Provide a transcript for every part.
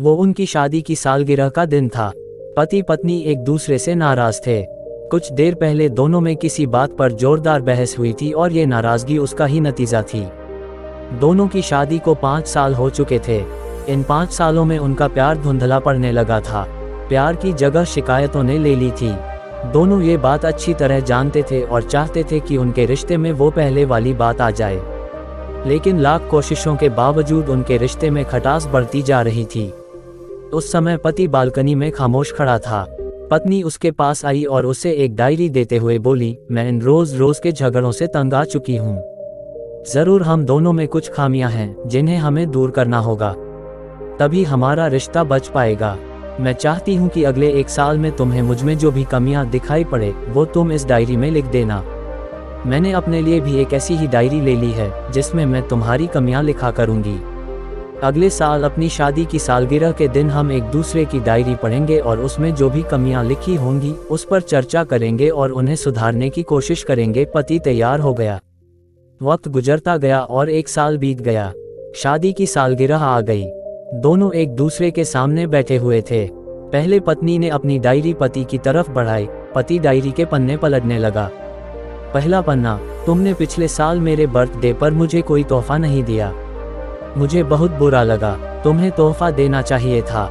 वो उनकी शादी की सालगिरह का दिन था। पति पत्नी एक दूसरे से नाराज थे। कुछ देर पहले दोनों में किसी बात पर जोरदार बहस हुई थी और ये नाराजगी उसका ही नतीजा थी। दोनों की शादी को 5 साल हो चुके थे। इन 5 सालों में उनका प्यार धुंधला पड़ने लगा था। प्यार की जगह शिकायतों ने ले ली थी। दोनों ये बात अच्छी तरह जानते थे और चाहते थे कि उनके रिश्ते में वो पहले वाली बात आ जाए, लेकिन लाख कोशिशों के बावजूद उनके रिश्ते में खटास बढ़ती जा रही थी। उस समय पति बालकनी में खामोश खड़ा था। पत्नी उसके पास आई और उसे एक डायरी देते हुए बोली, मैं इन रोज रोज के झगड़ों से तंग आ चुकी हूँ। जरूर हम दोनों में कुछ खामियां हैं जिन्हें हमें दूर करना होगा, तभी हमारा रिश्ता बच पाएगा। मैं चाहती हूँ कि अगले 1 साल में तुम्हें मुझमें जो भी कमियां दिखाई पड़े वो तुम इस डायरी में लिख देना। मैंने अपने लिए भी एक ऐसी ही डायरी ले ली है जिसमें मैं तुम्हारी कमियां लिखा करूँगी। अगले साल अपनी शादी की सालगिरह के दिन हम एक दूसरे की डायरी पढ़ेंगे और उसमें जो भी कमियां लिखी होंगी उस पर चर्चा करेंगे और उन्हें सुधारने की कोशिश करेंगे। पति तैयार हो गया। वक्त गुजरता गया और 1 साल बीत गया। शादी की सालगिरह आ गई। दोनों एक दूसरे के सामने बैठे हुए थे। पहले पत्नी ने अपनी डायरी पति की तरफ बढ़ाई। पति डायरी के पन्ने पलटने लगा। पहला पन्ना, तुमने पिछले साल मेरे बर्थडे पर मुझे कोई तोहफा नहीं दिया। मुझे बहुत बुरा लगा, तुम्हें तोहफा देना चाहिए था।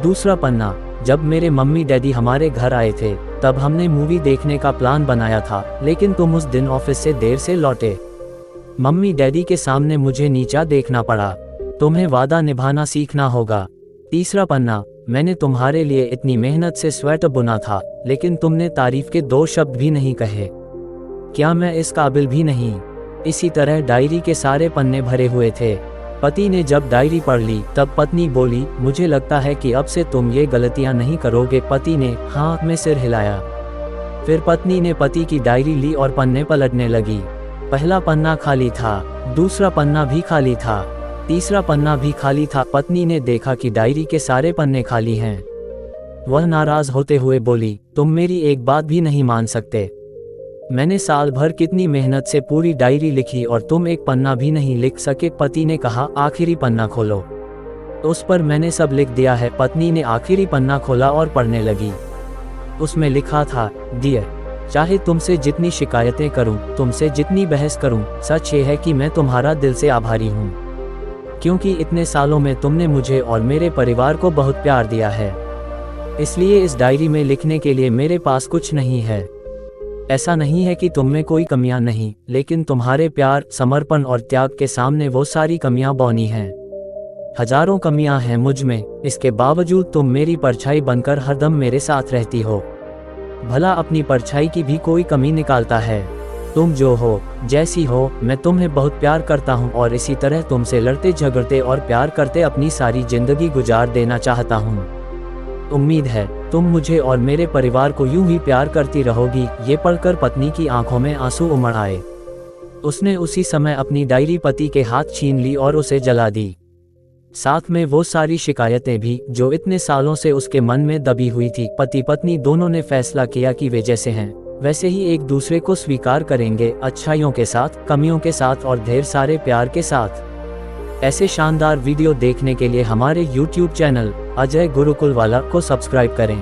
दूसरा पन्ना, जब मेरे मम्मी डैडी हमारे घर आए थे तब हमने मूवी देखने का प्लान बनाया था, लेकिन तुम उस दिन ऑफिस से देर से लौटे। मम्मी डैडी के सामने मुझे नीचा देखना पड़ा। तुम्हें वादा निभाना सीखना होगा। तीसरा पन्ना, मैंने तुम्हारे लिए इतनी मेहनत से स्वेटर बुना था, लेकिन तुमने तारीफ के 2 शब्द भी नहीं कहे। क्या मैं इस काबिल भी नहीं? इसी तरह डायरी के सारे पन्ने भरे हुए थे। पति ने जब डायरी पढ़ ली तब पत्नी बोली, मुझे लगता है कि अब से तुम ये गलतियां नहीं करोगे। पति ने हाँ में सिर हिलाया। फिर पत्नी ने पति की डायरी ली और पन्ने पलटने लगी। पहला पन्ना खाली था, दूसरा पन्ना भी खाली था, तीसरा पन्ना भी खाली था। पत्नी ने देखा कि डायरी के सारे पन्ने खाली हैं। वह नाराज होते हुए बोली, तुम मेरी एक बात भी नहीं मान सकते। मैंने साल भर कितनी मेहनत से पूरी डायरी लिखी और तुम एक पन्ना भी नहीं लिख सके। पति ने कहा, आखिरी पन्ना खोलो। उस पर मैंने सब लिख दिया है। पत्नी ने आखिरी पन्ना खोला और पढ़ने लगी। उसमें लिखा था, डियर, चाहे तुमसे जितनी शिकायतें करूं, तुमसे जितनी बहस करूं, सच ये है कि मैं तुम्हारा दिल से आभारी हूं, क्योंकि इतने सालों में तुमने मुझे और मेरे परिवार को बहुत प्यार दिया है। इसलिए इस डायरी में लिखने के लिए मेरे पास कुछ नहीं है। ऐसा नहीं है कि तुममें कोई कमियां नहीं, लेकिन तुम्हारे प्यार, समर्पण और त्याग के सामने वो सारी कमियां बौनी हैं। हजारों कमियां हैं मुझ में, इसके बावजूद तुम मेरी परछाई बनकर हरदम मेरे साथ रहती हो। भला अपनी परछाई की भी कोई कमी निकालता है? तुम जो हो, जैसी हो, मैं तुम्हें बहुत प्यार करता हूँ और इसी तरह तुमसे लड़ते झगड़ते और प्यार करते अपनी सारी जिंदगी गुजार देना चाहता हूँ। उम्मीद है तुम मुझे और मेरे परिवार को यूं ही प्यार करती रहोगी। ये पढ़कर पत्नी की आंखों में आंसू उमड़ आए। उसने उसी समय अपनी डायरी पति के हाथ छीन ली और उसे जला दी। साथ में वो सारी शिकायतें भी जो इतने सालों से उसके मन में दबी हुई थी। पति पत्नी दोनों ने फैसला किया कि वे जैसे हैं वैसे ही एक दूसरे को स्वीकार करेंगे, अच्छाइयों के साथ, कमियों के साथ और ढेर सारे प्यार के साथ। ऐसे शानदार वीडियो देखने के लिए हमारे YouTube चैनल अजय गुरुकुलवाला को सब्सक्राइब करें।